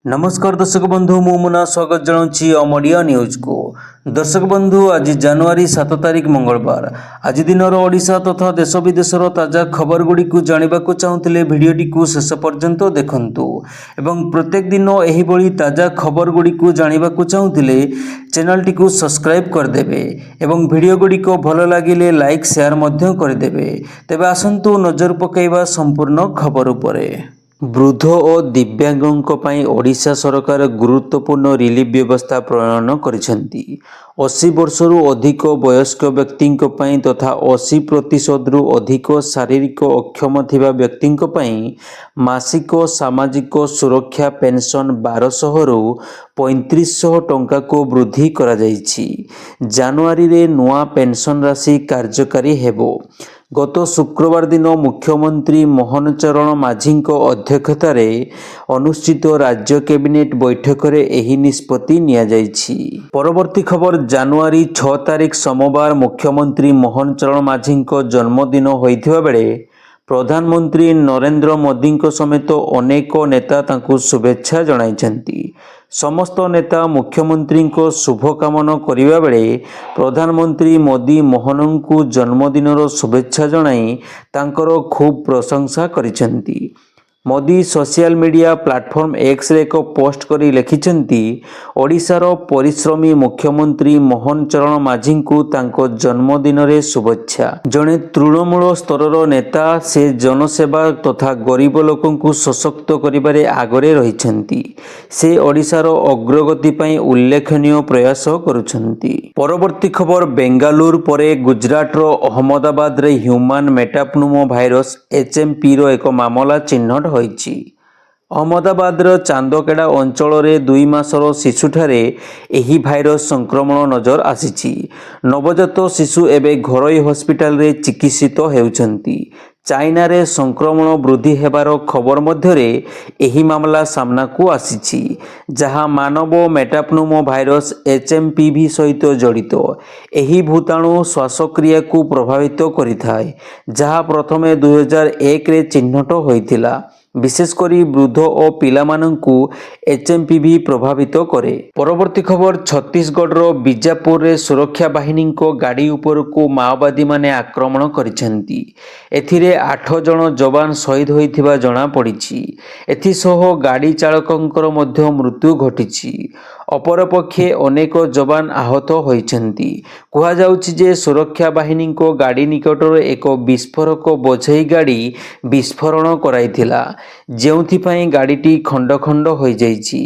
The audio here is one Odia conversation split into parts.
नमस्कार दर्शक बंधु मु मुना स्वागत जनाऊँगी अमरिया न्यूज को। दर्शक बंधु आज जनवरी 7 तारिख मंगलवार आज दिन ओडिशा तथा देश विदेशर ताजा खबर गुड़ी को जानवा चाहूले भिडटी को शेष पर्यंत देखंतु एवं प्रत्येक दिन एही ताजा खबर गुड़ी को जानवा चाहूले चैनल टी को सब्सक्राइब करदेवे एवं वीडियो गुड़ी को भल लगिले लाइक शेयर मध्य करदेवे। तेबे आसंतु नजर पकाइबा संपूर्ण खबर उपरे। वृद्ध और दिव्यांगों ପାଇଁ ओडिशा सरकार गुरुत्वपूर्ण रिलीफ व्यवस्था प्रणयन करिसेंती। 80 वर्षरु अधिक वयस्क व्यक्ति तथा 80% रु अधिक शारीरिक अक्षम थिबा व्यक्ति मासिक सामाजिक सुरक्षा पेंशन 1200 रु 3500 टंका को वृद्धि करा जायछि। जनवरी रे नुआ पेंशन राशि कार्यकारी हेबो। गत शुक्रवार दिन मुख्यमंत्री मोहन चरण माझी अध्यक्षतार अनुष्ठित राज्य कैबिनेट बैठक में एही निष्पत्ति निया जायछि। परवर्ती खबर जनवरी 6 तारिख सोमवार मुख्यमंत्री मोहन चरण माझी जन्मदिन होइथिबा बेले प्रधानमंत्री नरेंद्र मोदी समेत अनेक नेता तांकु शुभेच्छा जणाइछन्ति। समस्त नेता मुख्यमंत्री को शुभकामना करिबा बेले प्रधानमंत्री मोदी मोहन को जन्मदिनर शुभेच्छा जणाई तांकर खूब प्रशंसा करिसेंति। Modi social media platform X रे एक पोस्ट करी लिखिसेंति ओडिशार परिश्रमी मुख्यमंत्री मोहन चरण माझी को तांको जन्मदिन रे शुभेच्छा। जणे तृणमूल स्तरर नेता से जनसेवा तथा गरीब लोकों को सशक्त करिबारे आगरे रहिसेंति। से ओडिशार अग्रगति पई उल्लेखनीय प्रयास करुछंती। परवर्ती खबर बेंगालुरु परे गुजरात रो अहमदाबाद रे ह्यूमन मेटाप्नुमो भाइरस HMP रो एक मामला चिन्हट होइछि। अहमदाबादर चांदकेड़ा अंचल रे 2 मासर शिशुठारे एही भाइरस संक्रमण नजर आसीछि। नवजात शिशु एबे घरोई हॉस्पिटल रे चिकित्सित हेउछंती। चाइना रे संक्रमण वृद्धि हेबार खबर मध्यरे एही मामला सामना को आसीछि, जहां मानव मेटाप्नुमो भाइरस HMPV सहित जड़ित। एही भूताणु श्वासक्रिया को प्रभावित करिथाय, जहां प्रथमे 2001 रे चिन्हट होइथिला। विशेषकरी वृद्ध और पिलामानंकु HMPV प्रभावित करे। परवर्ती खबर छत्तीसगढ़ रो बीजापुर रे सुरक्षा बाहिनी को गाड़ी ऊपर को माओवादी माने आक्रमण करिसेंती। एथिरे 8 जन जवान शहीद होइथिबा जणा पड़िछि। एथिसह गाड़ी चालकंकर मध्य मृत्यु घटिछि। अपरपक्षे अनेक जवान आहत होइछन्ती। कुहा जाउछि जे सुरक्षा बाहिनी को गाड़ी निकटर एक विस्फोरक बोझई गाड़ी विस्फोरण कराइथिला, जेउथिपाई गाड़ीटी खंड खंड होई जाइछि।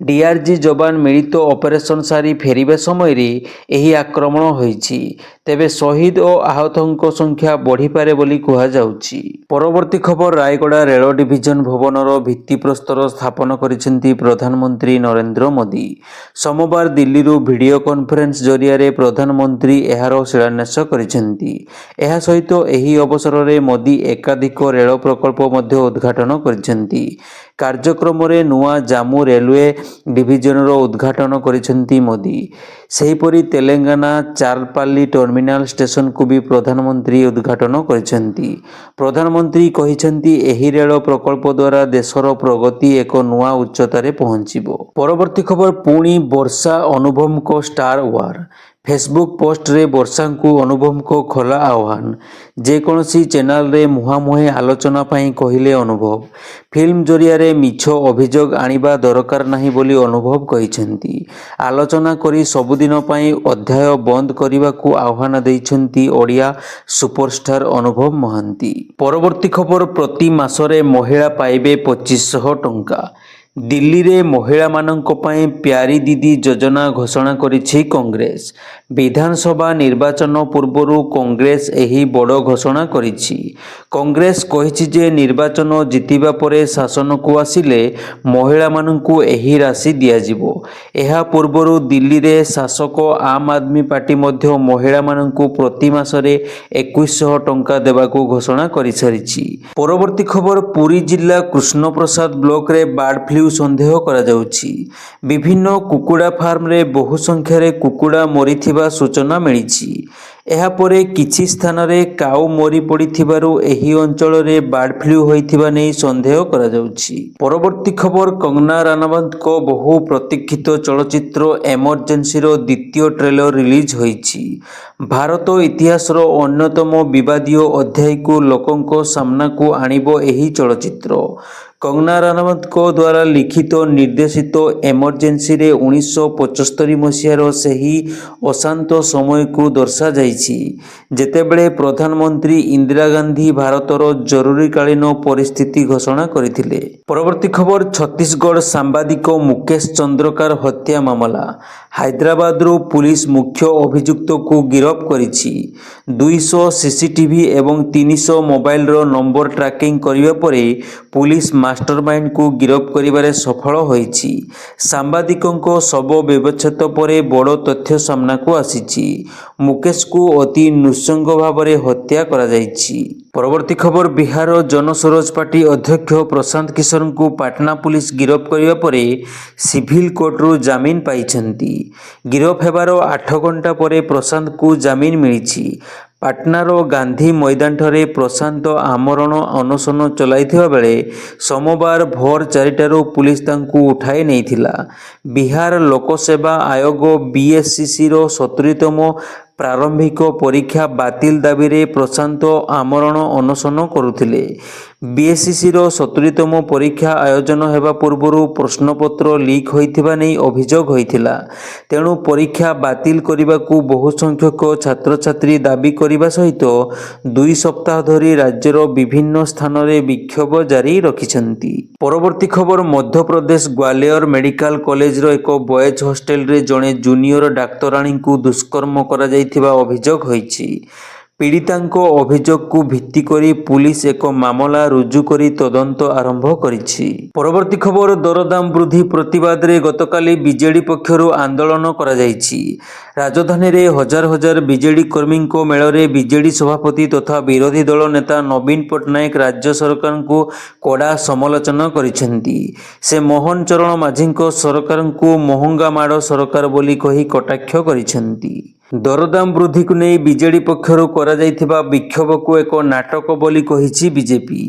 डीआरजी जवान मिलित ऑपरेशन सारी फेरिबा समय रे एही आक्रमण होइछि। तेबे शहीद और आहतों संख्या बढ़ी पारे बोली कुहा जाउछि। परवर्ती खबर रायगड़ा रेल डिविजन भवनर भित्तिप्रस्तर स्थापन करिसेंती प्रधानमंत्री नरेंद्र मोदी। सोमवार दिल्ली रू वीडियो कॉन्फ्रेंस जरिया रे प्रधानमंत्री एहार शिलान्यास करिसेंती। एहा सहित एही अवसर रे मोदी एकाधिक रेल प्रकल्प मध्य उद्घाटन करिसेंती। कार्यक्रम रे नुआ जामू रेलवे डिविजन रो उद्घाटन करिसेंती मोदी। सेहीपरि तेलंगाना चारपाली टर्मिनाल स्टेशन को भी प्रधानमंत्री उद्घाटन करिसेंती। प्रधानमंत्री कहिसेंती एही रेल प्रकल्प द्वारा देशर प्रगति एक नुआ उच्चतारे पहुंचिबो। परवर्ती खबर पुणी वर्षा अनुभव को स्टार वार। फेसबुक पोस्ट रे वर्षा को अनुभव को खोला आह्वान। जेकोसी चैनल रे मुहांमुही आलोचना पाई कहिले अनुभव। फिल्म जरिया रे मिछ अभियोग आनिबा दरकार नाही बोली अनुभव कहिसेंती। आलोचना करी सबुदिन पाई अध्याय बंद करिबा को आह्वान दैछंती ओडिया सुपरस्टार अनुभव महांती। परवर्ती खबर प्रति मासरे महिला पाइबे 2500 टंका। दिल्ली रे महिला मानंको पाई प्यारी दीदी योजना घोषणा करिछि कांग्रेस। विधानसभा निर्वाचन पूर्वरु कांग्रेस एही बड़ घोषणा करिछि। कांग्रेस कहिछि जे निर्वाचन जितिबा परे शासन को आसिले महिला मानंकु एही राशि दिया जिवो। एहा पूर्वरु दिल्ली रे शासक आम आदमी पार्टी मध्य महिला मानंकु प्रति मासरे 2100 टंका देबाकू घोषणा करि सारिछि। परवर्ती खबर पुरी जिला कृष्णप्रसाद ब्लॉक रे बार्ड फ्लू ଫ୍ଲୁ ସନ୍ଦେହ କରାଯାଉଛି। ବିଭିନ୍ନ କୁକୁଡ଼ା ଫାର୍ମରେ ବହୁ ସଂଖ୍ୟାରେ କୁକୁଡ଼ା ମରିଥିବା ସୂଚନା ମିଳିଛି। ଏହାପରେ କିଛି ସ୍ଥାନରେ କାଉ ମରି ପଡ଼ିଥିବାରୁ ଏହି ଅଞ୍ଚଳରେ ବାର୍ଡ ଫ୍ଲୁ ହୋଇଥିବା ନେଇ ସନ୍ଦେହ କରାଯାଉଛି। ପରବର୍ତ୍ତୀ ଖବର, କଙ୍ଗନା ରାନାୱତଙ୍କ ବହୁ ପ୍ରତୀକ୍ଷିତ ଚଳଚ୍ଚିତ୍ର ଏମର୍ଜେନ୍ସିର ଦ୍ୱିତୀୟ ଟ୍ରେଲର ରିଲିଜ ହୋଇଛି। ଭାରତ ଇତିହାସର ଅନ୍ୟତମ ବିବାଦୀୟ ଅଧ୍ୟାୟକୁ ଲୋକଙ୍କ ସାମ୍ନାକୁ ଆଣିବ ଏହି ଚଳଚ୍ଚିତ୍ର। କଙ୍ଗନା ରାନାୱତଙ୍କ ଦ୍ୱାରା ଲିଖିତ ନିର୍ଦ୍ଦେଶିତ ଏମର୍ଜେନ୍ସିରେ 1975 ମସିହାର ସେହି ଅଶାନ୍ତ ସମୟକୁ ଦର୍ଶାଯାଇଛି ଯେତେବେଳେ ପ୍ରଧାନମନ୍ତ୍ରୀ ଇନ୍ଦିରା ଗାନ୍ଧୀ ଭାରତର ଜରୁରୀକାଳୀନ ପରିସ୍ଥିତି ଘୋଷଣା କରିଥିଲେ। ପରବର୍ତ୍ତୀ ଖବର, ଛତିଶଗଡ଼ ସାମ୍ବାଦିକ ମୁକେଶ ଚନ୍ଦ୍ରକାର ହତ୍ୟା ମାମଲା। ହାଇଦ୍ରାବାଦରୁ ପୁଲିସ ମୁଖ୍ୟ ଅଭିଯୁକ୍ତକୁ ଗିରଫ କରିଛି। 200 ସିସିଟିଭି ଏବଂ 300 ମୋବାଇଲର ନମ୍ବର ଟ୍ରାକିଂ କରିବା ପରେ ପୁଲିସ ମାଷ୍ଟରମାଇଣ୍ଡକୁ ଗିରଫ କରିବାରେ ସଫଳ ହୋଇଛି। ସାମ୍ବାଦିକଙ୍କ ଶବ ବ୍ୟବଚ୍ଛେଦ ପରେ ବଡ଼ ତଥ୍ୟ ସାମ୍ନାକୁ ଆସିଛି। ମୁକେଶକୁ ଅତି ନୃଶଂସ ଭାବରେ ହତ୍ୟା କରାଯାଇଛି। ପରବର୍ତ୍ତୀ ଖବର, ବିହାର ଜନସ୍ୱରାଜ ପାର୍ଟି ଅଧ୍ୟକ୍ଷ ପ୍ରଶାନ୍ତ କିଶୋରଙ୍କୁ ପାଟନା ପୁଲିସ ଗିରଫ କରିବା ପରେ ସିଭିଲ କୋର୍ଟରୁ ଜାମିନ ପାଇଛନ୍ତି। ଗିରଫ ହେବାର 8 ଘଣ୍ଟା ପରେ ପ୍ରଶାନ୍ତଙ୍କୁ ଜାମିନ ମିଳିଛି। ପାଟନାର ଗାନ୍ଧୀ ମଇଦାନଠାରେ ପ୍ରଶାନ୍ତ ଆମରଣ ଅନଶନ ଚଳାଇଥିବା ବେଳେ ସୋମବାର ଭୋର 4ଟାରୁ ପୁଲିସ ତାଙ୍କୁ ଉଠାଇ ନେଇଥିଲା। ବିହାର ଲୋକସେବା ଆୟୋଗ BSCCର 70ତମ ପ୍ରାରମ୍ଭିକ ପରୀକ୍ଷା ବାତିଲ ଦାବିରେ ପ୍ରଶାନ୍ତ ଆମରଣ ଅନଶନ କରୁଥିଲେ। BSCCର 70ତମ ପରୀକ୍ଷା ଆୟୋଜନ ହେବା ପୂର୍ବରୁ ପ୍ରଶ୍ନପତ୍ର ଲିକ୍ ହୋଇଥିବା ନେଇ ଅଭିଯୋଗ ହୋଇଥିଲା। ତେଣୁ ପରୀକ୍ଷା ବାତିଲ କରିବାକୁ ବହୁ ସଂଖ୍ୟକ ଛାତ୍ରଛାତ୍ରୀ ଦାବି କରିବା ସହିତ 2 ସପ୍ତାହ ଧରି ରାଜ୍ୟର ବିଭିନ୍ନ ସ୍ଥାନରେ ବିକ୍ଷୋଭ ଜାରି ରଖିଛନ୍ତି। ପରବର୍ତ୍ତୀ ଖବର, ମଧ୍ୟପ୍ରଦେଶ ଗ୍ୱାଲିୟର ମେଡିକାଲ କଲେଜର ଏକ ବଏଜ ହଷ୍ଟେଲରେ ଜଣେ ଜୁନିୟର ଡାକ୍ତରାଣୀଙ୍କୁ ଦୁଷ୍କର୍ମ କରାଯାଇଥିବା ଅଭିଯୋଗ ହୋଇଛି। ପୀଡ଼ିତାଙ୍କ ଅଭିଯୋଗକୁ ଭିତ୍ତି କରି ପୁଲିସ ଏକ ମାମଲା ରୁଜୁ କରି ତଦନ୍ତ ଆରମ୍ଭ କରିଛି। ପରବର୍ତ୍ତୀ ଖବର, ଦରଦାମ ବୃଦ୍ଧି ପ୍ରତିବାଦରେ ଗତକାଲି ବିଜେଡି ପକ୍ଷରୁ ଆନ୍ଦୋଳନ କରାଯାଇଛି। ରାଜଧାନୀରେ ହଜାର ହଜାର ବିଜେଡି କର୍ମୀଙ୍କ ମେଳରେ ବିଜେଡି ସଭାପତି ତଥା ବିରୋଧୀ ଦଳ ନେତା ନବୀନ ପଟ୍ଟନାୟକ ରାଜ୍ୟ ସରକାରଙ୍କୁ କଡ଼ା ସମାଲୋଚନା କରିଛନ୍ତି। ସେ ମୋହନ ଚରଣ ମାଝୀଙ୍କ ସରକାରଙ୍କୁ ମହଙ୍ଗା ମାଡ଼ ସରକାର ବୋଲି କହି କଟାକ୍ଷ କରିଛନ୍ତି। ଦରଦାମ ବୃଦ୍ଧିକୁ ନେଇ ବିଜେଡି ପକ୍ଷରୁ କରାଯାଇଥିବା ବିକ୍ଷୋଭକୁ ଏକ ନାଟକ ବୋଲି କହିଛି ବିଜେପି।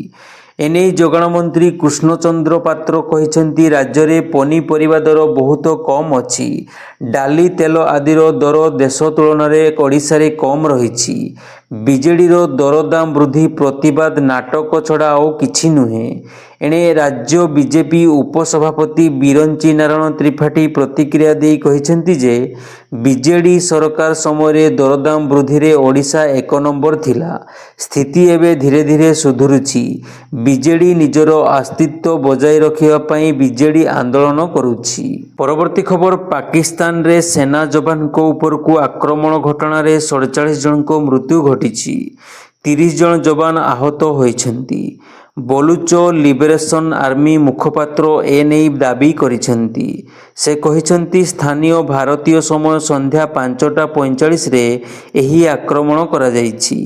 ଏନେଇ ଯୋଗାଣ ମନ୍ତ୍ରୀ କୃଷ୍ଣଚନ୍ଦ୍ର ପାତ୍ର କହିଛନ୍ତି, ରାଜ୍ୟରେ ପନିପରିବା ଦର ବହୁତ କମ୍ ଅଛି। ଡାଲି, ତେଲ ଆଦିର ଦର ଦେଶ ତୁଳନାରେ ଓଡ଼ିଶାରେ କମ୍ ରହିଛି। ବିଜେଡିର ଦରଦାମ ବୃଦ୍ଧି ପ୍ରତିବାଦ ନାଟକ ଛଡ଼ା ଆଉ କିଛି ନୁହେଁ। ଏଣେ ରାଜ୍ୟ ବିଜେପି ଉପସଭାପତି ବିରଞ୍ଚି ନାରାୟଣ ତ୍ରିପାଠୀ ପ୍ରତିକ୍ରିୟା ଦେଇ କହିଛନ୍ତି ଯେ ବିଜେଡି ସରକାର ସମୟରେ ଦରଦାମ ବୃଦ୍ଧିରେ ଓଡ଼ିଶା 1 ନମ୍ବର ଥିଲା। ସ୍ଥିତି ଏବେ ଧୀରେ ଧୀରେ ସୁଧୁରୁଛି। ବିଜେଡି ନିଜର ଅସ୍ତିତ୍ୱ ବଜାୟ ରଖିବା ପାଇଁ ବିଜେଡି ଆନ୍ଦୋଳନ କରୁଛି। ପରବର୍ତ୍ତୀ ଖବର, ପାକିସ୍ତାନରେ ସେନା ଯବାନଙ୍କ ଉପରକୁ ଆକ୍ରମଣ ଘଟଣାରେ 47 ଜଣଙ୍କ ମୃତ୍ୟୁ ଘଟିଛି। 30 ଜଣ ଯବାନ ଆହତ ହୋଇଛନ୍ତି। ବଲୁଚ ଲିବରେସନ ଆର୍ମି ମୁଖପାତ୍ର ଏନେଇ ଦାବି କରିଛନ୍ତି। ସେ କହିଛନ୍ତି, ସ୍ଥାନୀୟ ଭାରତୀୟ ସମୟ ସନ୍ଧ୍ୟା 5:45ରେ ଏହି ଆକ୍ରମଣ କରାଯାଇଛି।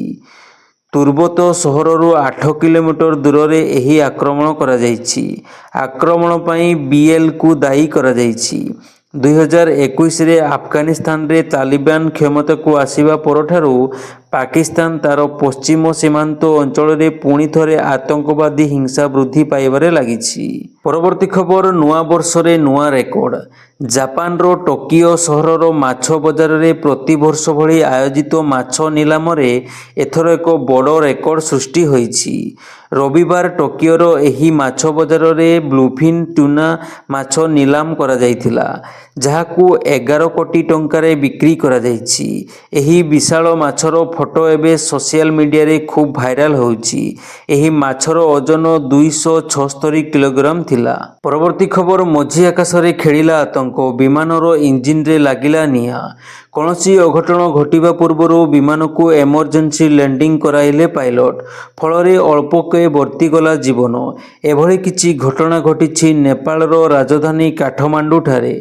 ତୁର୍ବତ ସହରରୁ 8 କିଲୋମିଟର ଦୂରରେ ଏହି ଆକ୍ରମଣ କରାଯାଇଛି। ଆକ୍ରମଣ ପାଇଁ BLକୁ ଦାୟୀ କରାଯାଇଛି। 2021ରେ ଆଫଗାନିସ୍ତାନରେ ତାଲିବାନ କ୍ଷମତାକୁ ଆସିବା ପରଠାରୁ ପାକିସ୍ତାନ ତା'ର ପଶ୍ଚିମ ସୀମାନ୍ତ ଅଞ୍ଚଳରେ ପୁଣି ଥରେ ଆତଙ୍କବାଦୀ ହିଂସା ବୃଦ୍ଧି ପାଇବାରେ ଲାଗିଛି। ପରବର୍ତ୍ତୀ ଖବର, ନୂଆ ବର୍ଷରେ ନୂଆ ରେକର୍ଡ। ଜାପାନର ଟୋକିଓ ସହରର ମାଛ ବଜାରରେ ପ୍ରତିବର୍ଷ ଭଳି ଆୟୋଜିତ ମାଛ ନିଲାମରେ ଏଥର ଏକ ବଡ଼ ରେକର୍ଡ ସୃଷ୍ଟି ହୋଇଛି। ରବିବାର ଟୋକିଓର ଏହି ମାଛ ବଜାରରେ ବ୍ଲୁଫିନ୍ ଟୁନା ମାଛ ନିଲାମ କରାଯାଇଥିଲା, ଯାହାକୁ 11 କୋଟି ଟଙ୍କାରେ ବିକ୍ରି କରାଯାଇଛି। ଏହି ବିଶାଳ ମାଛର ଫଟୋ ଏବେ ସୋସିଆଲ ମିଡ଼ିଆରେ ଖୁବ୍ ଭାଇରାଲ ହେଉଛି। ଏହି ମାଛର ଓଜନ 276 କିଲୋଗ୍ରାମ ଥିଲା। ପରବର୍ତ୍ତୀ ଖବର, ମଝି ଆକାଶରେ ଖେଳିଲା ଆତଙ୍କ, ବିମାନର ଇଞ୍ଜିନରେ ଲାଗିଲା ନିଆଁ। କୌଣସି ଅଘଟଣ ଘଟିବା ପୂର୍ବରୁ ବିମାନକୁ ଏମର୍ଜେନ୍ସି ଲ୍ୟାଣ୍ଡିଂ କରାଇଲେ ପାଇଲଟ, ଫଳରେ ଅଳ୍ପକେ ବର୍ତ୍ତିଗଲା ଜୀବନ। ଏଭଳି କିଛି ଘଟଣା ଘଟିଛି ନେପାଳର ରାଜଧାନୀ କାଠମାଣ୍ଡୁଠାରେ।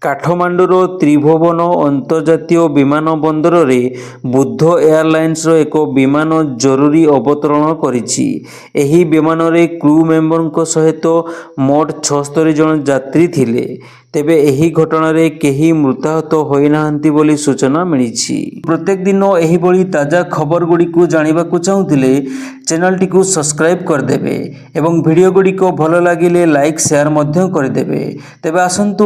କାଠମାଣ୍ଡୁର ତ୍ରିଭୁବନ ଅନ୍ତର୍ଜାତୀୟ ବିମାନ ବନ୍ଦରରେ ବୁଦ୍ଧ ଏୟାରଲାଇନ୍ସର ଏକ ବିମାନ ଜରୁରୀ ଅବତରଣ କରିଛି। ଏହି ବିମାନରେ କ୍ରୁ ମେମ୍ବରଙ୍କ ସହିତ ମୋଟ 76 ଜଣ ଯାତ୍ରୀ ଥିଲେ। ତେବେ ଏହି ଘଟଣାରେ କେହି ମୃତାହତ ହୋଇନାହାନ୍ତି ବୋଲି ସୂଚନା ମିଳିଛି। ପ୍ରତ୍ୟେକ ଦିନ ଏହିଭଳି ତାଜା ଖବରଗୁଡ଼ିକୁ ଜାଣିବାକୁ ଚାହୁଁଥିଲେ ଚ୍ୟାନେଲଟିକୁ ସବସ୍କ୍ରାଇବ୍ କରିଦେବେ ଏବଂ ଭିଡ଼ିଓଗୁଡ଼ିକ ଭଲ ଲାଗିଲେ ଲାଇକ୍ ସେୟାର ମଧ୍ୟ କରିଦେବେ। ତେବେ ଆସନ୍ତୁ